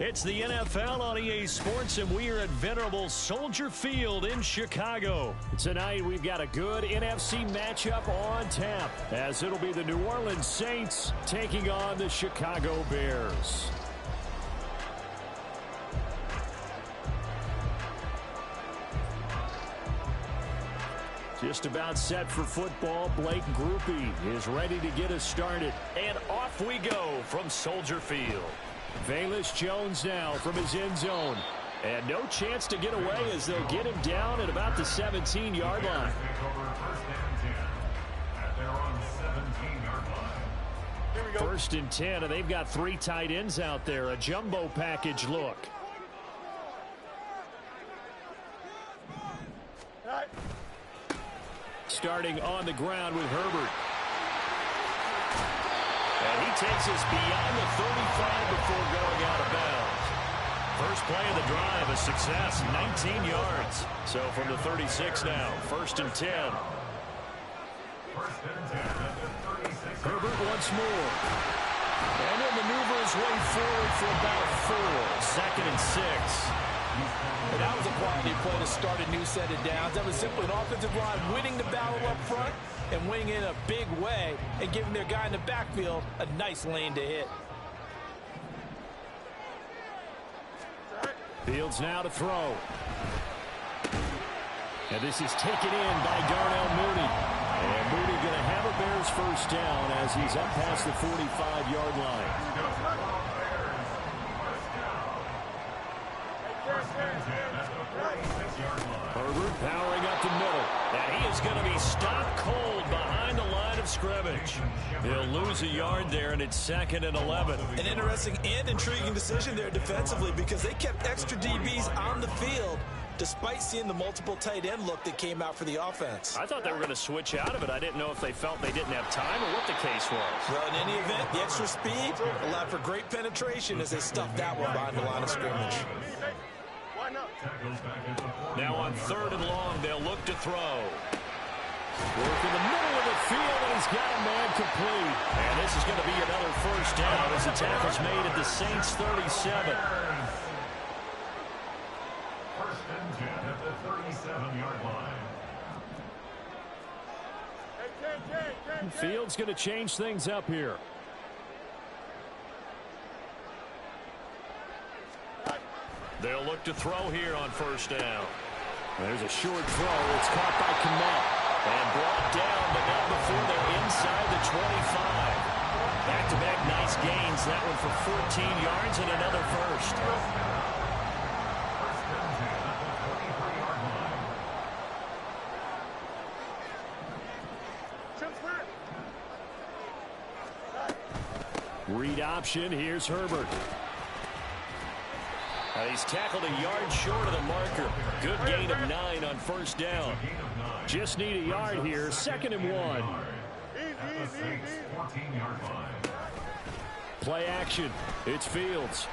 It's the NFL on EA Sports, and we are at venerable Soldier Field in Chicago. Tonight, we've got a good NFC matchup on tap, as it'll be the New Orleans Saints taking on the Chicago Bears. Just about set for football. Blake Groupie is ready to get us started. And off we go from Soldier Field. Velus Jones now from his end zone. And no chance to get away as they'll get him down at about the 17-yard line. First and 10, and they've got 3 tight ends out there. A jumbo package look. Starting on the ground with Herbert. And he takes us beyond the 35 before going out of bounds. First play of the drive, a success, 19 yards. So from the 36 now, first and 10. Herbert once more. And he'll maneuver his way forward for about 4. Second and 6. And that was a quality play to start a new set of downs. That was simply an offensive line winning the battle up front and winning in a big way and giving their guy in the backfield a nice lane to hit. Fields now to throw. And this is taken in by Darnell Mooney. And Mooney going to have a Bears first down as he's up past the 45-yard line. Herbert powering up the middle. And he is going to be stopped cold behind the line of scrimmage. He'll lose a yard there, and it's second and 11. An interesting and intriguing decision there defensively because they kept extra DBs on the field despite seeing the multiple tight end look that came out for the offense. I thought they were going to switch out of it. I didn't know if they felt they didn't have time or what the case was. Well, in any event, the extra speed allowed for great penetration as they stuffed that one behind the line of scrimmage. Now on third and long, they'll look to throw. Work in the middle of the field, and he's got a man complete. And this is going to be another first down as the tackle's made at the Saints' 37. First and 10 at the 37-yard line. Fields going to change things up here. They'll look to throw here on first down. There's a short throw. It's caught by Kmet. And brought down, but not before they're inside the 25. Back-to-back nice gains. That one for 14 yards and another first. Read option. Here's Herbert. He's tackled a yard short of the marker. Good gain of 9 on first down. Just need a yard here. Second and 1. Play action. It's Fields.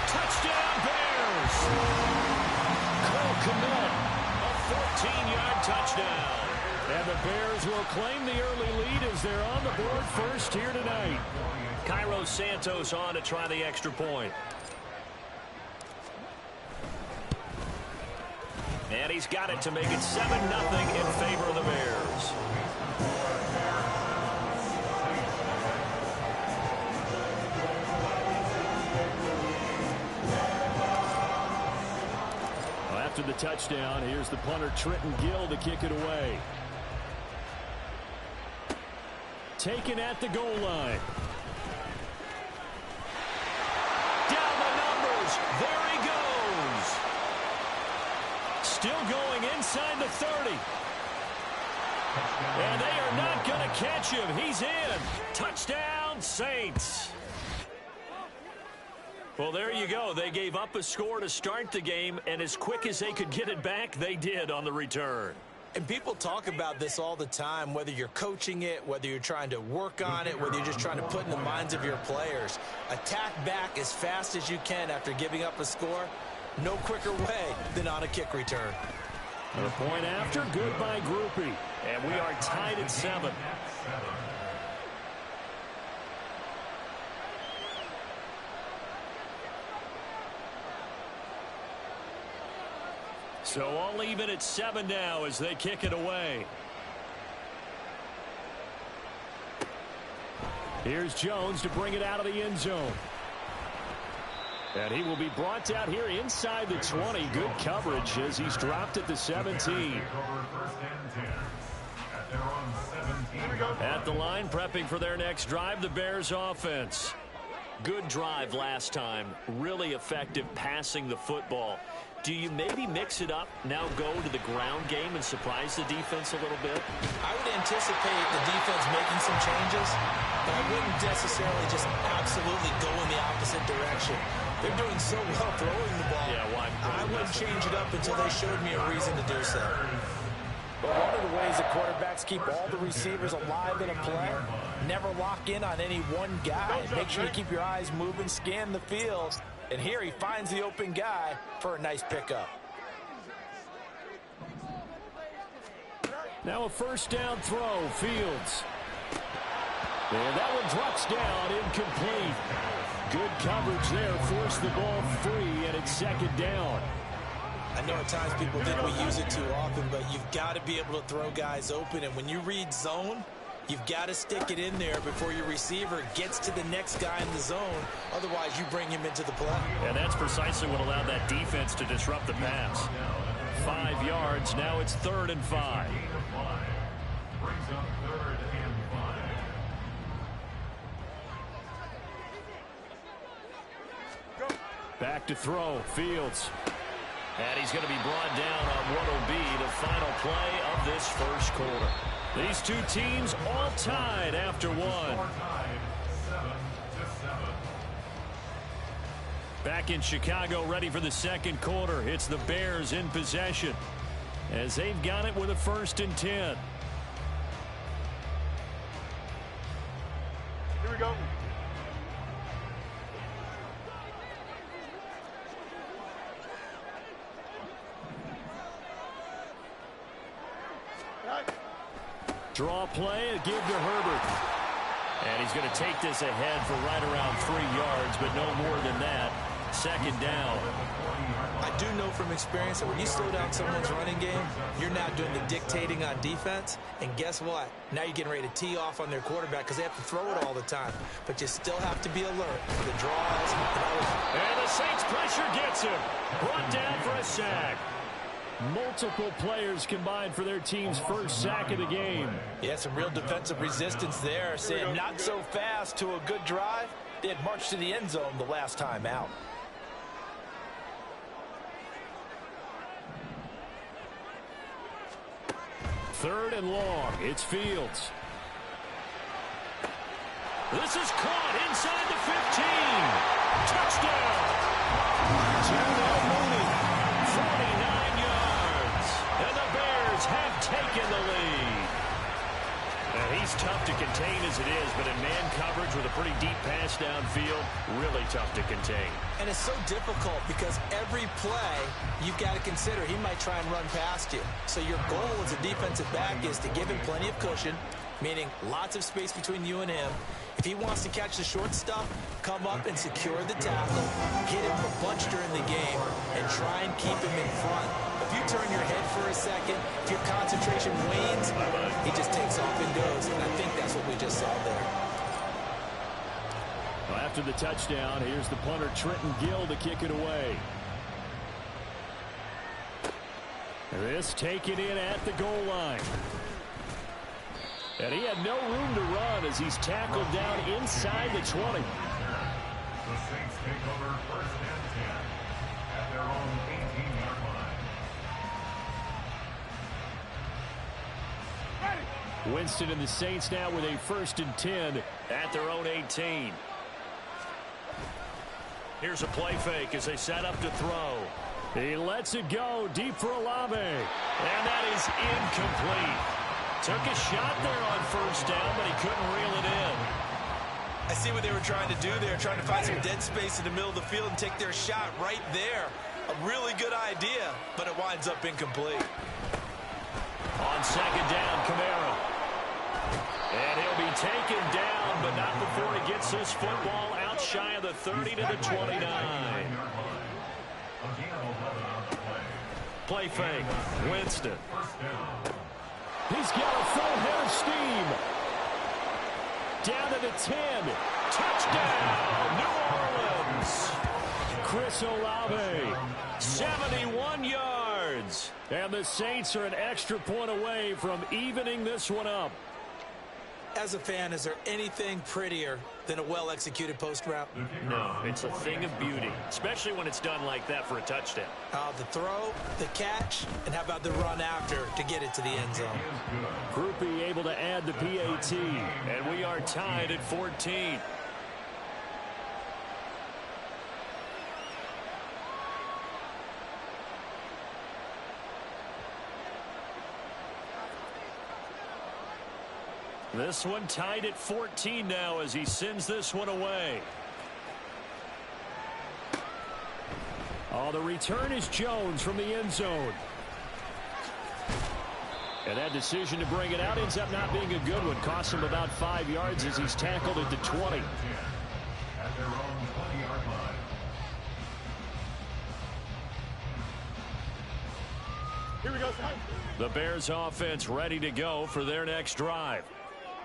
Touchdown Bears! Cole Kmet, a 14-yard touchdown. And the Bears will claim the early lead as they're on the board first here tonight. Cairo Santos on to try the extra point. And he's got it to make it 7-0 in favor of the Bears. Well, after the touchdown, here's the punter Trenton Gill to kick it away. Taken at the goal line. Down the numbers. There he goes. Still going inside the 30. And they are not going to catch him. He's in. Touchdown, Saints. Well, there you go. They gave up a score to start the game, and as quick as they could get it back, they did on the return. And people talk about this all the time, whether you're coaching it, whether you're trying to work on it, whether you're just trying to put in the minds of your players. Attack back as fast as you can after giving up a score. No quicker way than on a kick return. The point after, good by Groupie. And we are tied at 7. So all even at 7 now as they kick it away. Here's Jones to bring it out of the end zone. And he will be brought down here inside the 20. Good coverage as he's dropped at the 17. At the line, prepping for their next drive, the Bears offense. Good drive last time. Really effective passing the football. Do you maybe mix it up, now go to the ground game and surprise the defense a little bit? I would anticipate the defense making some changes, but I wouldn't necessarily just absolutely go in the opposite direction. They're doing so well throwing the ball. Yeah, why? I wouldn't change it up until they showed me a reason to do so. But one of the ways that quarterbacks keep all the receivers alive in a play, never lock in on any one guy. Make sure you keep your eyes moving, scan the field. And here he finds the open guy for a nice pickup. Now a first down throw, Fields. And that one drops down, incomplete. Good coverage there, forced the ball free, and it's second down. I know at times people think we use it too often, but you've got to be able to throw guys open. And when you read zone, you've got to stick it in there before your receiver gets to the next guy in the zone. Otherwise, you bring him into the play. And that's precisely what allowed that defense to disrupt the pass. 5 yards. Now it's 3rd and 5. Back to throw. Fields. And he's going to be brought down on what will be the final play of this first quarter. These two teams all tied after one. Back in Chicago, ready for the second quarter. It's the Bears in possession as they've got it with a 1st and 10. Here we go. Draw play, a give to Herbert. And he's going to take this ahead for right around 3 yards, but no more than that. Second down. I do know from experience that when you slow down someone's running game, you're now doing the dictating on defense. And guess what? Now you're getting ready to tee off on their quarterback because they have to throw it all the time. But you still have to be alert for the draws. And the Saints pressure gets him. Brought down for a sack. Multiple players combined for their team's first sack of the game. Yeah, some real defensive resistance there. Saying not so fast to a good drive. They had marched to the end zone the last time out. Third and long. It's Fields. This is caught inside the 15. Touchdown. Terrell Mooney. 49 yards. And the Bears have taken the lead. Now, he's tough to contain as it is, but in man coverage with a pretty deep pass downfield, really tough to contain. And it's so difficult because every play you've got to consider he might try and run past you. So your goal as a defensive back is to give him plenty of cushion, meaning lots of space between you and him. If he wants to catch the short stuff, come up and secure the tackle, hit him a bunch during the game, and try and keep him in front. If you turn your head for a second, if your concentration wanes, he just takes off and goes. And I think that's what we just saw there. Well, after the touchdown, here's the punter, Trenton Gill, to kick it away. This taken in at the goal line. And he had no room to run as he's tackled down inside the 20. The Saints take over 1st and 10 at their own 18-yard line. Winston and the Saints now with a 1st and 10 at their own 18. Here's a play fake as they set up to throw. He lets it go deep for Olave. And that is incomplete. Took a shot there on 1st down, but he couldn't reel it in. I see what they were trying to do there, trying to find some dead space in the middle of the field and take their shot right there. A really good idea, but it winds up incomplete. On 2nd down, Kamara. And he'll be taken down, but not before he gets this football out shy of the 30 to the 29. play fake. Winston. He's got a full head of steam. Down to the 10. Touchdown, New Orleans. Chris Olave, 71 yards. And the Saints are an extra point away from evening this one up. As a fan, is there anything prettier than a well-executed post route? No, it's a thing of beauty, especially when it's done like that for a touchdown. The throw, the catch, and how about the run after to get it to the end zone? Groupie able to add the PAT, and we are tied at 14. This one tied at 14 now as he sends this one away. Oh, the return is Jones from the end zone. And that decision to bring it out ends up not being a good one. Costs him about 5 yards as he's tackled at the 20. At their own 20-yard line. Here we go, son. The Bears offense ready to go for their next drive.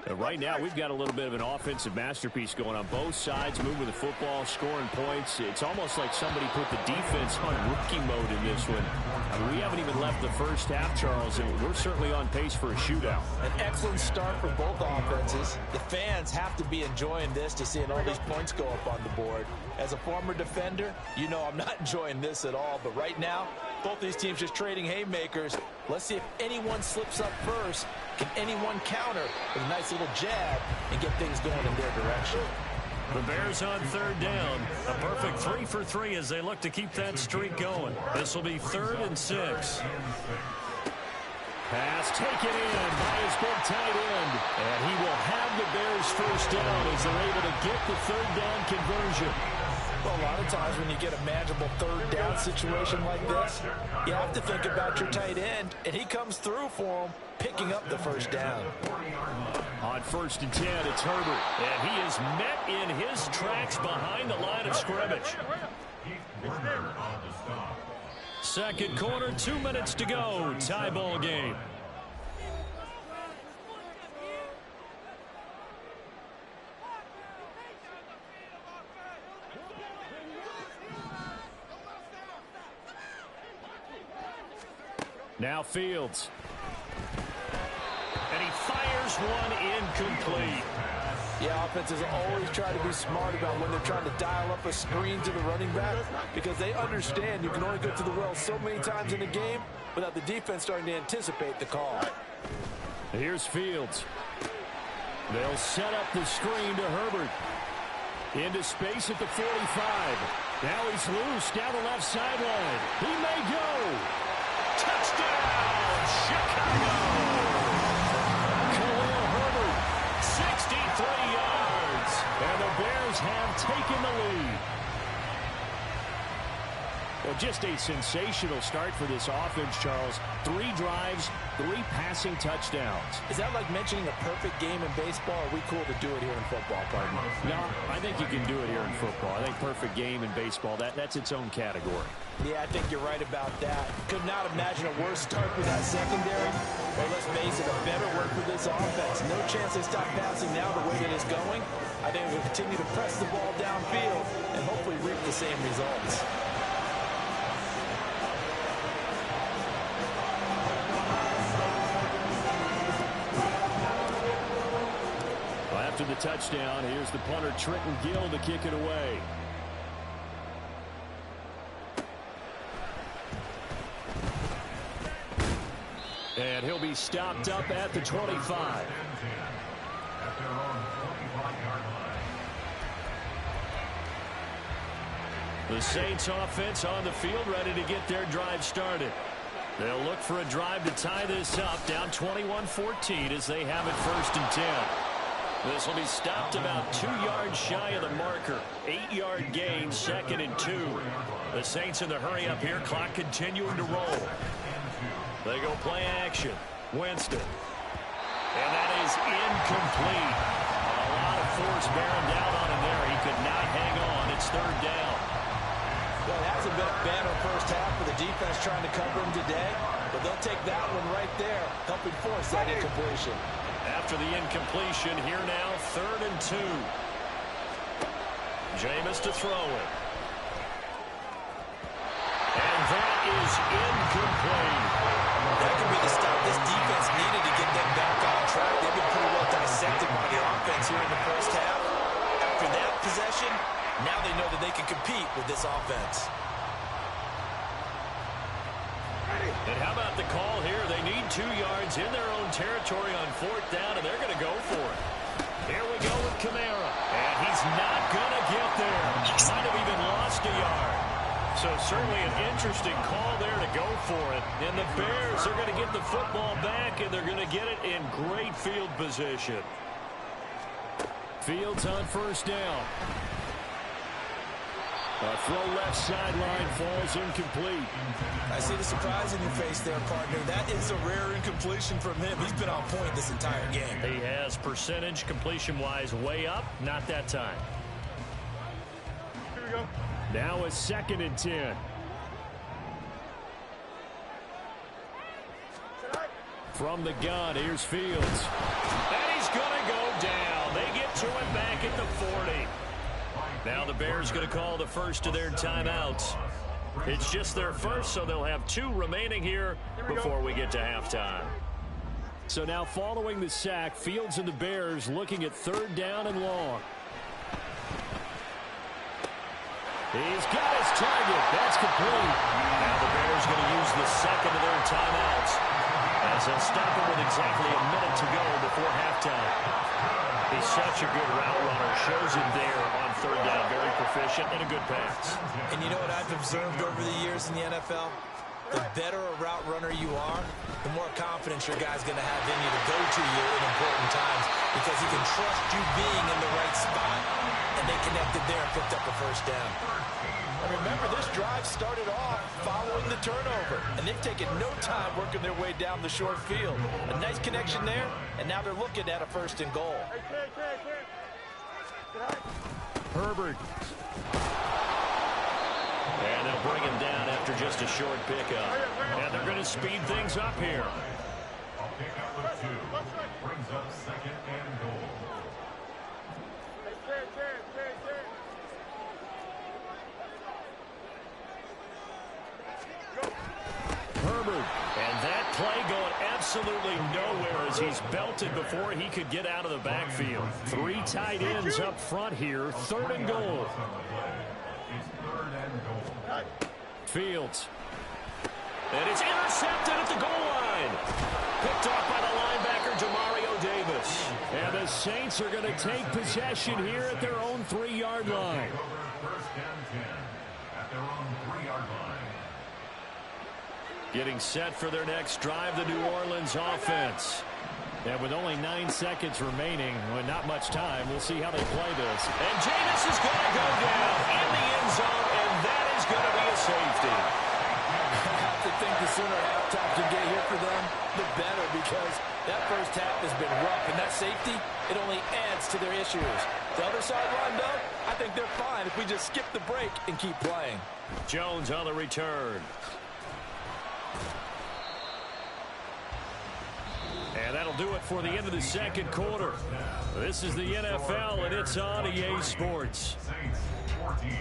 Right now, we've got a little bit of an offensive masterpiece going on both sides, moving the football, scoring points. It's almost like somebody put the defense on rookie mode in this one. I mean, we haven't even left the first half, Charles, and we're certainly on pace for a shootout. An excellent start for both offenses. The fans have to be enjoying this to seeing all these points go up on the board. As a former defender, you know I'm not enjoying this at all. But right now, both these teams just trading haymakers. Let's see if anyone slips up first. Can anyone counter with a nice little jab and get things going in their direction? The Bears on third down. A perfect 3 for 3 as they look to keep that streak going. This will be 3rd and 6. Pass taken in by his big tight end. And he will have the Bears first down as they're able to get the third down conversion. Well, a lot of times when you get a manageable third down situation like this, you have to think about your tight end, and he comes through for him, picking up the first down. On 1st and 10, it's Herbert, and he is met in his tracks behind the line of scrimmage. Second quarter, 2 minutes to go. Tie ball game. Now Fields. And he fires one incomplete. Yeah, offenses always try to be smart about when they're trying to dial up a screen to the running back because they understand you can only go to the well so many times in a game without the defense starting to anticipate the call. Here's Fields. They'll set up the screen to Herbert. Into space at the 45. Now he's loose down the left sideline. He may go. Touchdown, Chicago! Khalil Herbert, 63 yards. And the Bears have taken the lead. Well, just a sensational start for this offense, Charles. 3 drives, 3 passing touchdowns. Is that like mentioning a perfect game in baseball? Or are we cool to do it here in football, pardon me? No, I think you can do it here in football. I think perfect game in baseball, that's its own category. Yeah, I think you're right about that. Could not imagine a worse start for that secondary. Or let's face it, a better work for this offense. No chance they stop passing now the way that it's going. I think we'll continue to press the ball downfield and hopefully reap the same results. After the touchdown, here's the punter, Trenton Gill, to kick it away. And he'll be stopped up at the 25. The Saints offense on the field ready to get their drive started. They'll look for a drive to tie this up, down 21-14 as they have it 1st and 10. This will be stopped about 2 yards shy of the marker. 8-yard gain, 2nd and 2. The Saints in the hurry up here, clock continuing to roll. They go play action. Winston. And that is incomplete. A lot of force bearing down on him there. He could not hang on. It's 3rd down. Well, it hasn't been a banner first half for the defense trying to cover him today, but they'll take that one right there, helping force that incompletion. After the incompletion, here now, 3rd and 2. Jameis to throw it. And that is incomplete. That could be the stop this defense needed to get them back on track. They've been pretty well dissected by the offense here in the first half. After that possession, now they know that they can compete with this offense. And how about the call here? They need 2 yards in their own territory on 4th down, and they're going to go for it. Here we go with Kamara. And he's not going to get there. Might have even lost a yard. So certainly an interesting call there to go for it. And the Bears are going to get the football back, and they're going to get it in great field position. Fields on 1st down. A throw left sideline falls incomplete. I see the surprise in your face there, partner. That is a rare incompletion from him. He's been on point this entire game. He has percentage completion-wise way up. Not that time. Here we go. Now a 2nd and 10. From the gun, here's Fields. And he's going to go down. They get to him back at the 40. Now the Bears going to call the first of their timeouts. It's just their first, so they'll have 2 remaining here before we get to halftime. So now following the sack, Fields and the Bears looking at 3rd down and long. He's got his target. That's complete. Now the Bears going to use the 2nd of their timeouts as they'll stop him with exactly a minute to go before halftime. He's such a good route runner. Shows it there on 3rd down. Very proficient and a good pass. And you know what I've observed over the years in the NFL? The better a route runner you are, the more confidence your guy's going to have in you to go to you in important times because he can trust you being in the right spot. And they connected there and picked up a 1st down. And remember, this drive started off following the turnover, and they've taken no time working their way down the short field. A nice connection there, and now they're looking at a 1st and goal. Herbert. And they'll bring him down after just a short pickup. And they're going to speed things up here. A pickup of 2 brings up 2nd and goal. Herbert. And that play going absolutely nowhere as he's belted before he could get out of the backfield. 3 tight ends up front here. 3rd and goal. It's 3rd and goal. Fields. And it's intercepted at the goal line. Picked off by the linebacker, Demario Davis. And the Saints are going to take possession here at their own 3-yard line. 1st and 10 at their own 3-yard line. Getting set for their next drive, the New Orleans offense. And with only 9 seconds remaining, with not much time, we'll see how they play this. And Jameis is going to go down in the end zone, and that is going to be a safety. I have to think the sooner halftime can get here for them, the better, because that first half has been rough, and that safety, it only adds to their issues. The other sideline, though, I think they're fine if we just skip the break and keep playing. Jones on the return. And that'll do it for the end of the 2nd quarter. This is the NFL, and it's on EA Sports. Saints 14.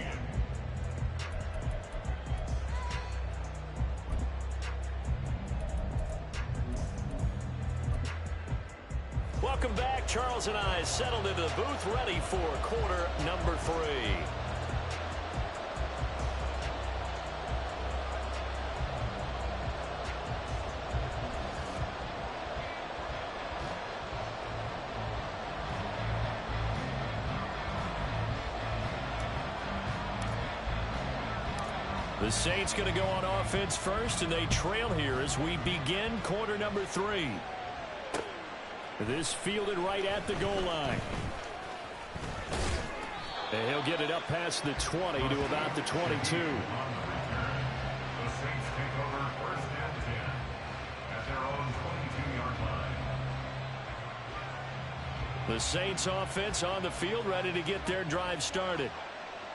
Welcome back. Charles and I settled into the booth, ready for quarter number 3. The Saints going to go on offense first, and they trail here as we begin quarter number 3. This fielded right at the goal line. And he'll get it up past the 20 to about the 22. The Saints take over 1st and 10 at their own 22-yard line. The Saints offense on the field, ready to get their drive started.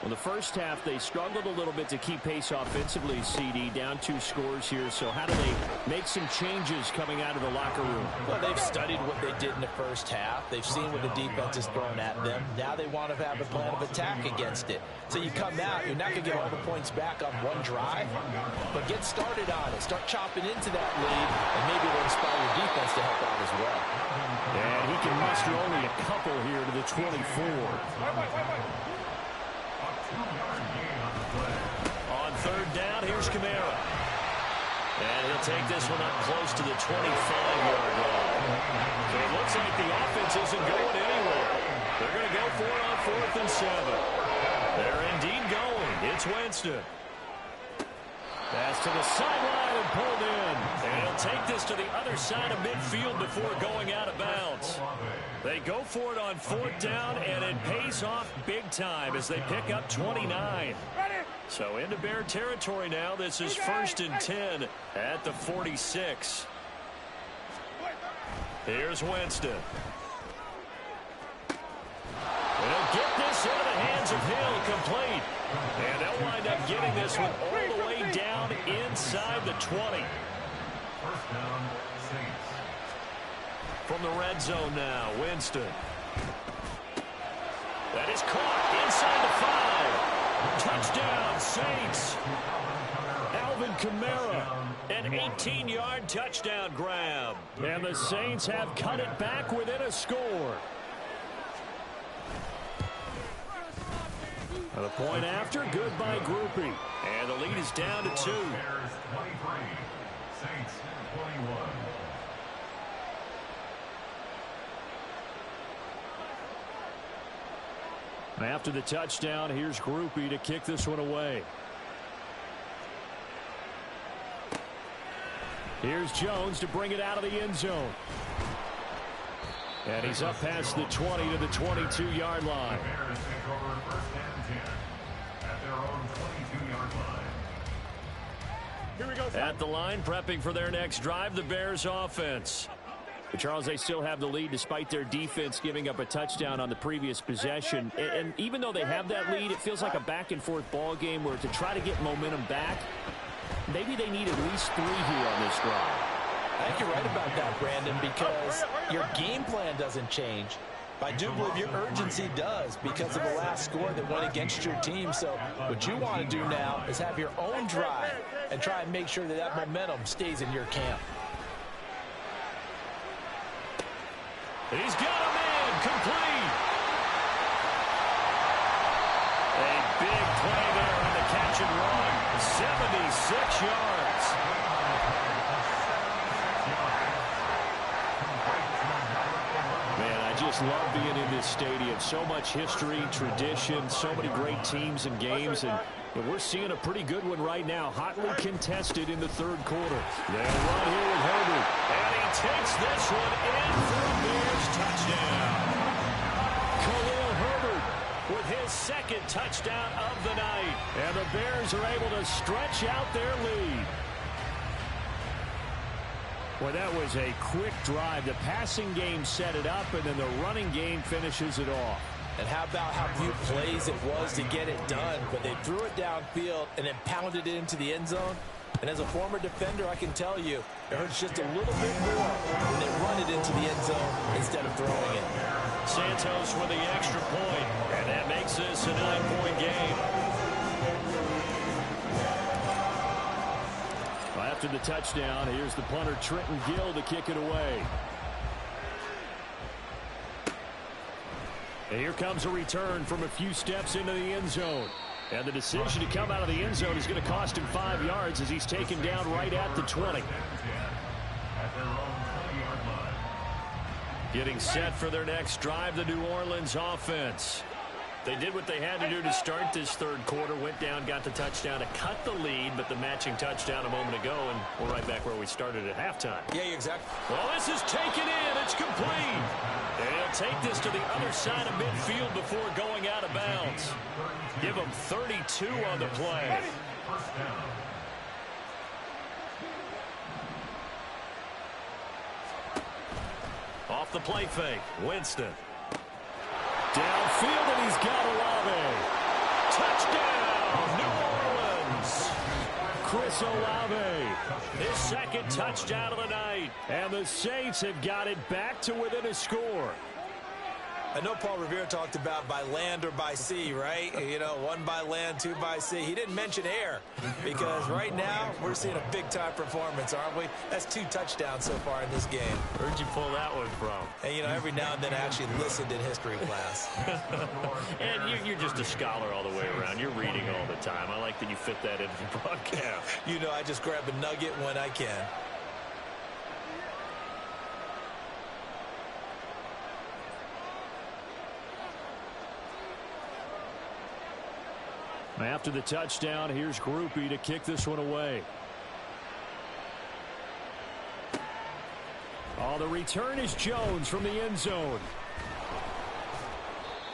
Well, the first half, they struggled a little bit to keep pace offensively, CD, down 2 scores here. So how do they make some changes coming out of the locker room? Well, they've studied what they did in the first half. They've seen what the defense has thrown at them. Now they want to have a plan of attack against it. So you come out, you're not going to get all the points back on one drive, but get started on it. Start chopping into that lead, and maybe it'll inspire your defense to help out as well. And he can muster only a couple here to the 24. On third down, here's Kamara. And he'll take this one up close to the 25-yard line. So it looks like the offense isn't going anywhere. They're going to go for it on 4th and 7. They're indeed going. It's Winston. Pass to the sideline and pulled in. And he'll take this to the other side of midfield before going out of bounds. They go for it on 4th down, and it pays off big time as they pick up 29. So into Bear territory now. This is 1st and 10 at the 46. Here's Winston. They'll get this into the hands of Hill, complete. And they'll wind up getting this one all the way down inside the 20. First down, Saints. From the red zone now, Winston. That is caught inside the 5. Touchdown, Saints. Alvin Kamara, an 18-yard touchdown grab. And the Saints have cut it back within a score. The point after, good by Groupie. And the lead is down to 2. Bears 23, Saints 21. After the touchdown, here's Groupie to kick this one away. Here's Jones to bring it out of the end zone. And he's up past the 20 to the 22-yard line. The Bears take over 1st and 10 at their own 22-yard line. Here we go. At the line, prepping for their next drive, the Bears offense. But Charles, they still have the lead despite their defense giving up a touchdown on the previous possession. And even though they have that lead, it feels like a back-and-forth ball game where to try to get momentum back, maybe they need at least 3 here on this drive. I think you're right about that, Brandon, because your game plan doesn't change. I do believe your urgency does because of the last score that went against your team. So what you want to do now is have your own drive and try and make sure that that momentum stays in your camp. He's got a man complete. A big play there on the catch and run. 76 yards. Man, I just love being in this stadium. So much history, tradition, so many great teams and games. And we're seeing a pretty good one right now. Hotly contested in the 3rd quarter. They'll run here with Herbert. And he takes this one in for a Bears touchdown. Khalil Herbert with his 2nd touchdown of the night. And the Bears are able to stretch out their lead. Well, that was a quick drive. The passing game set it up, and then the running game finishes it off. And how about how few plays it was to get it done, but they threw it downfield and then pounded it into the end zone. And as a former defender, I can tell you, it hurts just a little bit more when they run it into the end zone instead of throwing it. Santos with the extra point, and that makes this a 9-point game. After the touchdown, here's the punter Trenton Gill to kick it away. And here comes a return from a few steps into the end zone. And the decision to come out of the end zone is going to cost him 5 yards as he's taken down right at the 20. Getting set for their next drive, the New Orleans offense. They did what they had to do to start this 3rd quarter. Went down, got the touchdown to cut the lead, but the matching touchdown a moment ago, and we're right back where we started at halftime. Yeah, exactly. Well, this is taken in. It's complete. And he'll take this to the other side of midfield before going out of bounds. Give him 32 on the play. Off the play fake, Winston. Downfield, and he's got Olave. Touchdown, New Orleans. Chris Olave, his second touchdown of the night. And the Saints have got it back to within a score. I know Paul Revere talked about by land or by sea, right? You know, one by land, two by sea. He didn't mention air because right now we're seeing a big-time performance, aren't we? That's 2 touchdowns so far in this game. Where'd you pull that one from? And, you know, every now and then I actually listened in history class. And you're just a scholar all the way around. You're reading all the time. I like that you fit that into the broadcast. You know, I just grab a nugget when I can. After the touchdown, here's Groupie to kick this one away. Oh, the return is Jones from the end zone.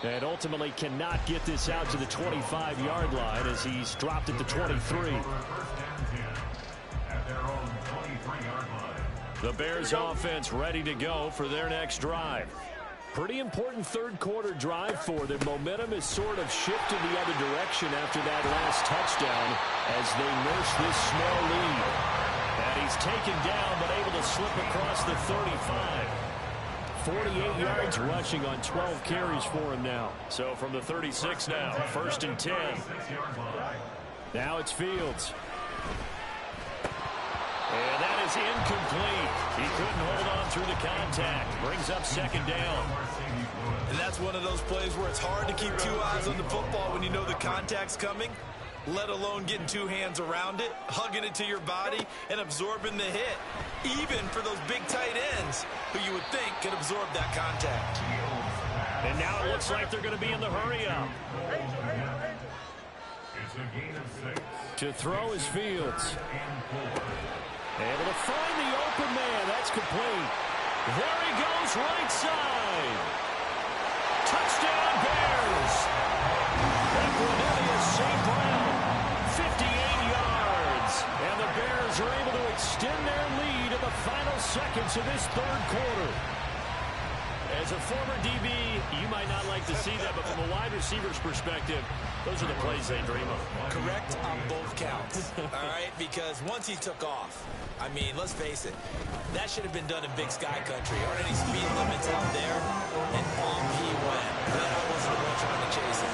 And ultimately cannot get this out to the 25-yard line as he's dropped at the 23. The Bears offense ready to go for their next drive. Pretty important third-quarter drive for them. Momentum has sort of shifted the other direction after that last touchdown as they nurse this small lead. And he's taken down but able to slip across the 35. 48 yards rushing on 12 carries for him now. So from the 36 now, 1st and 10. Now it's Fields. And that is incomplete. He couldn't hold on through the contact. Brings up 2nd down. And that's one of those plays where it's hard to keep 2 eyes on the football when you know the contact's coming, let alone getting 2 hands around it, hugging it to your body, and absorbing the hit, even for those big tight ends who you would think could absorb that contact. And now it looks like they're going to be in the hurry-up. To throw is Fields. Able to find the open man. That's complete. There he goes, right side. Touchdown, Bears. And Cornelius St. Brown, 58 yards. And the Bears are able to extend their lead in the final seconds of this 3rd quarter. As a former DB, you might not like to see that, but from a wide receiver's perspective, those are the plays they dream of. Correct on both counts, all right? Because once he took off, I mean, let's face it, that should have been done in Big Sky Country. Aren't any speed limits out there? And off he went. And I wasn't the one trying to chase him.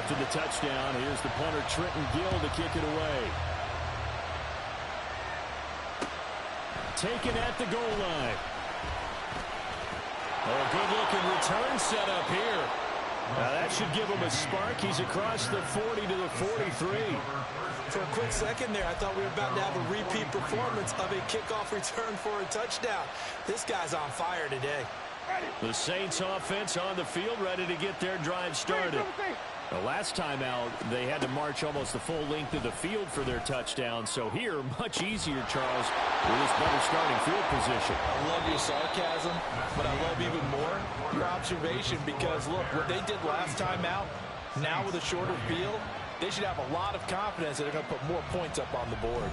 After the touchdown, here's the punter, Trenton Gill, to kick it away. Taken at the goal line. Oh, good-looking return set up here. Now that should give him a spark. He's across the 40 to the 43. For a quick second there, I thought we were about to have a repeat performance of a kickoff return for a touchdown. This guy's on fire today. The Saints offense on the field, ready to get their drive started. The last time out, they had to march almost the full length of the field for their touchdown. So here, much easier, Charles, with this better starting field position. I love your sarcasm, but I love even more your observation because, look, what they did last time out, now with a shorter field, they should have a lot of confidence that they're going to put more points up on the board.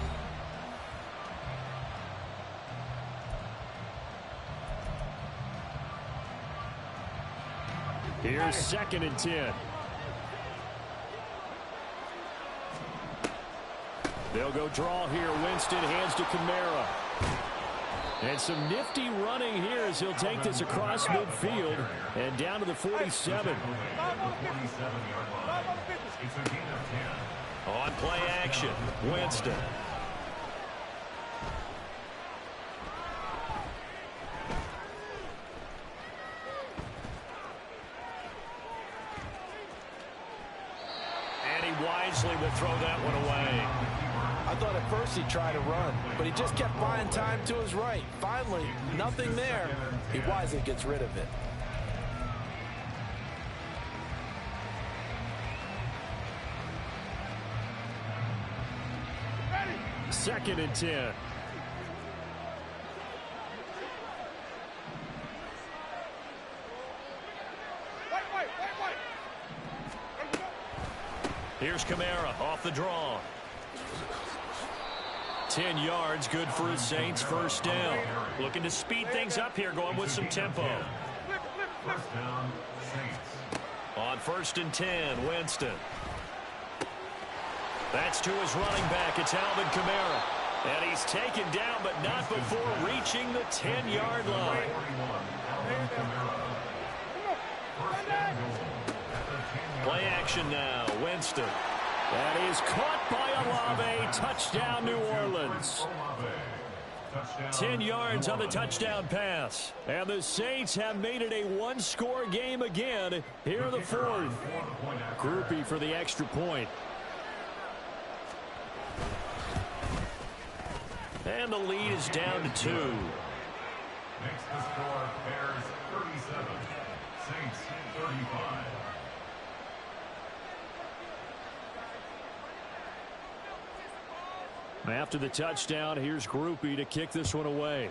Here's 2nd and 10. They'll go draw here. Winston hands to Kamara. And some nifty running here as he'll take this across midfield and down to the 47. On play action, Winston. And he wisely will throw that one away. I thought at first he'd try to run, but he just kept buying time to his right. Finally, nothing there. He wisely gets rid of it. Second and 10. Here's Kamara off the draw. 10 yards, good for his Saints first down. Looking to speed things up here, going with some tempo. First down, Saints. On 1st and 10, Winston. That's to his running back. It's Alvin Kamara. And he's taken down, but not before reaching the 10-yard line. Play action now. Winston. That is caught by Olave. Touchdown, New Orleans. 10 yards on the touchdown pass. And the Saints have made it a one-score game again here in the fourth. Groupie for the extra point. And the lead is down to 2. Makes the score Bears 37, Saints 35. After the touchdown, here's Groupie to kick this one away.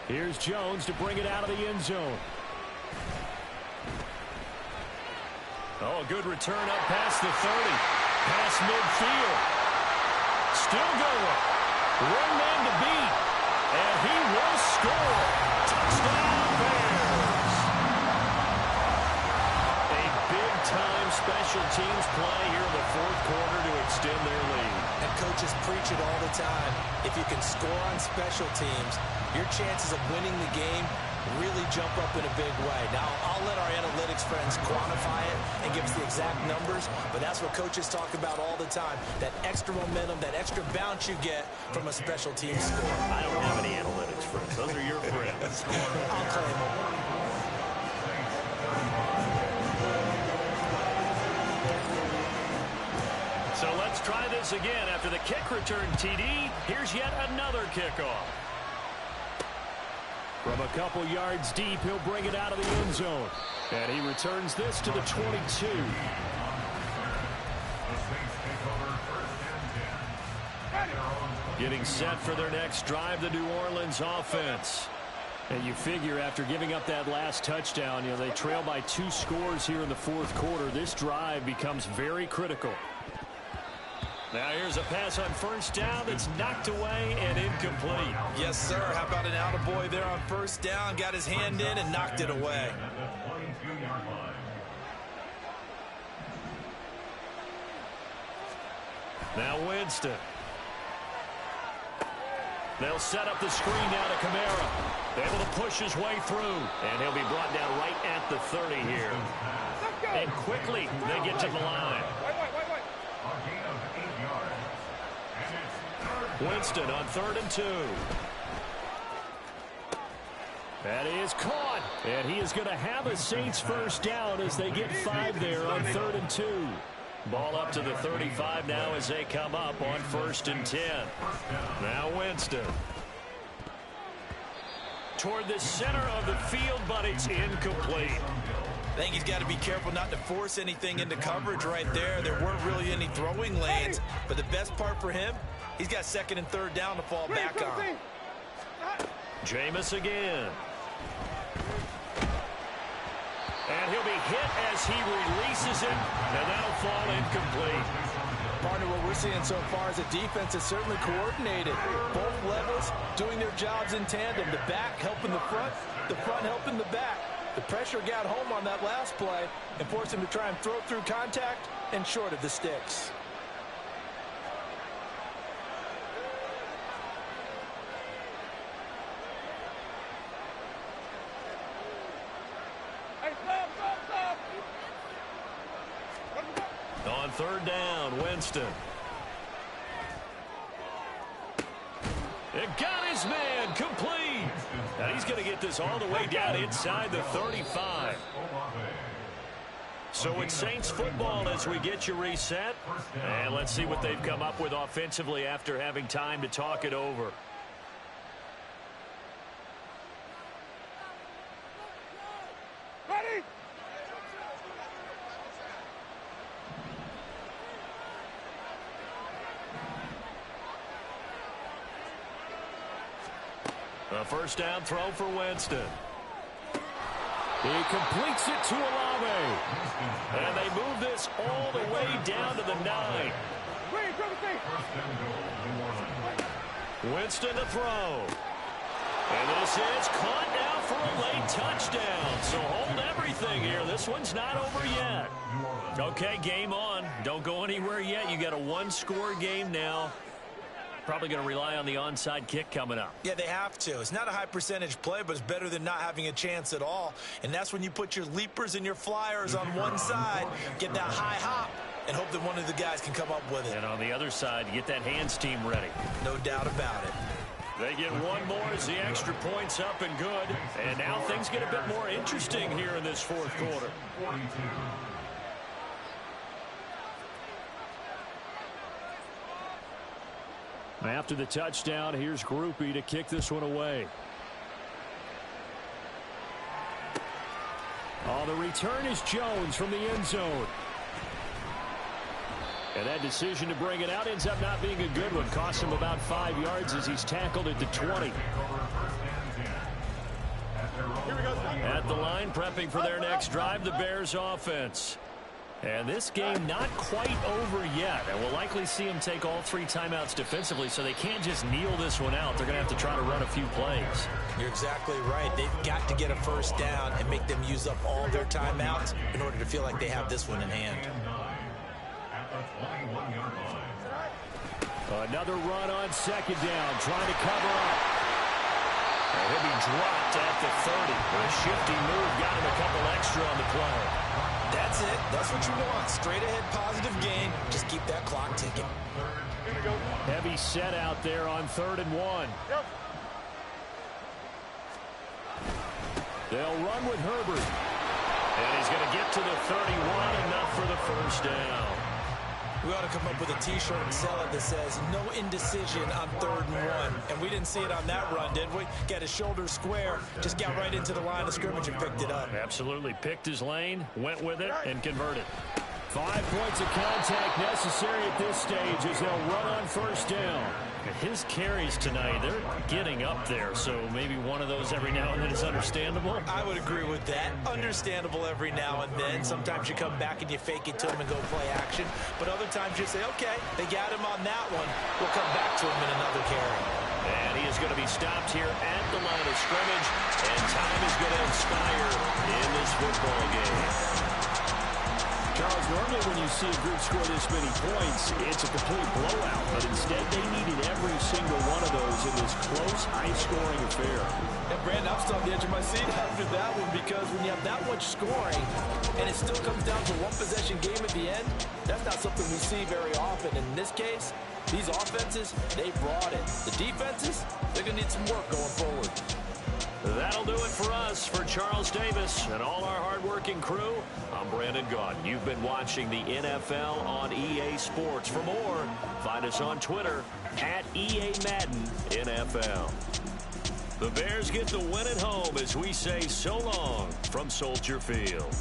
Here's Jones to bring it out of the end zone. Oh, good return up past the 30. Past midfield. Still going. One man to beat. And he will score. Touchdown, Bears. A big-time special teams play here in the fourth quarter to extend their lead. And coaches preach it all the time. If you can score on special teams, your chances of winning the game really jump up in a big way. Now, I'll let our analytics friends quantify it and give us the exact numbers, but that's what coaches talk about all the time, that extra momentum, that extra bounce you get from a special team score. I don't have any analytics friends. Those are your friends. I'll claim them. So let's try this again. After the kick return TD, here's yet another kickoff. From a couple yards deep, he'll bring it out of the end zone. And he returns this to the 22. Getting set for their next drive, the New Orleans offense. And you figure after giving up that last touchdown, they trail by 2 scores here in the fourth quarter. This drive becomes very critical. Now here's a pass on first down that's knocked away and incomplete. Yes, sir. How about an attaboy there on first down? Got his hand in and knocked it away. Now Winston. They'll set up the screen now to Kamara. Able to push his way through. And he'll be brought down right at the 30 here. And quickly they get to the line. Winston on 3rd and 2. That is caught. And he is going to have a Saints first down as they get 5 there on 3rd and 2. Ball up to the 35 now as they come up on 1st and 10. Now Winston. Toward the center of the field, but it's incomplete. I think he's got to be careful not to force anything into coverage right there. There weren't really any throwing lanes, but the best part for him, he's got 2nd and 3rd down to fall back on. Jameis again. And he'll be hit as he releases it, and that'll fall incomplete. Partner, what we're seeing so far is a defense is certainly coordinated. Both levels doing their jobs in tandem. The back helping the front helping the back. The pressure got home on that last play and forced him to try and throw through contact and short of the sticks. On 3rd down, Winston. It got his man complete. And he's going to get this all the way down inside the 35. So it's Saints football as we get you reset. And let's see what they've come up with offensively after having time to talk it over. A first down throw for Winston. He completes it to Olave. And they move this all the way down to the 9. Winston to throw. And this is caught now for a late touchdown. So hold everything here. This one's not over yet. Okay, game on. Don't go anywhere yet. You got a one-score game now. Probably going to rely on the onside kick coming up. Yeah, they have to. It's not a high percentage play, but it's better than not having a chance at all. And that's when you put your leapers and your flyers on one side, get that high hop, and hope that one of the guys can come up with it. And on the other side, you get that hands team ready. No doubt about it. They get one more as the extra point's up and good. And now things get a bit more interesting here in this fourth quarter. After the touchdown, here's Groupie to kick this one away. Oh, the return is Jones from the end zone. And that decision to bring it out ends up not being a good one. Costs him about 5 yards as he's tackled at the 20. At the line, prepping for their next drive, the Bears offense. And this game not quite over yet. And we'll likely see them take all 3 timeouts defensively, so they can't just kneel this one out. They're going to have to try to run a few plays. You're exactly right. They've got to get a first down and make them use up all their timeouts in order to feel like they have this one in hand. Another run on second down, trying to cover up. And he'll be dropped at the 30. A shifty move got him a couple extra on the play. That's it. That's what you want. Straight ahead positive gain. Just keep that clock ticking. Heavy set out there on 3rd and 1. Yep. They'll run with Herbert. And he's going to get to the 31, enough for the first down. We ought to come up with a T-shirt and sell it that says, no indecision on 3rd and 1. And we didn't see it on that run, did we? Got his shoulders square, just got right into the line of scrimmage and picked it up. Absolutely. Picked his lane, went with it, and converted. 5 points of contact necessary at this stage as they'll run on first down. His carries tonight, they're getting up there, so maybe one of those every now and then is understandable. I would agree with that. Understandable every now and then. Sometimes you come back and you fake it to him and go play action. But other times you say, okay, they got him on that one. We'll come back to him in another carry. And he is going to be stopped here at the line of scrimmage. And time is going to expire in this football game. Charles, normally when you see a group score this many points, it's a complete blowout. But instead, they needed every single one of those in this close, high-scoring affair. And Brandon, I'm still on the edge of my seat after that one because when you have that much scoring and it still comes down to one possession game at the end, that's not something we see very often. In this case, these offenses, they brought it. The defenses, they're going to need some work going forward. That'll do it for us. For Charles Davis and all our hard-working crew, I'm Brandon Gaudin. You've been watching the NFL on EA Sports. For more, find us on Twitter at EA Madden NFL. The Bears get the win at home as we say so long from Soldier Field.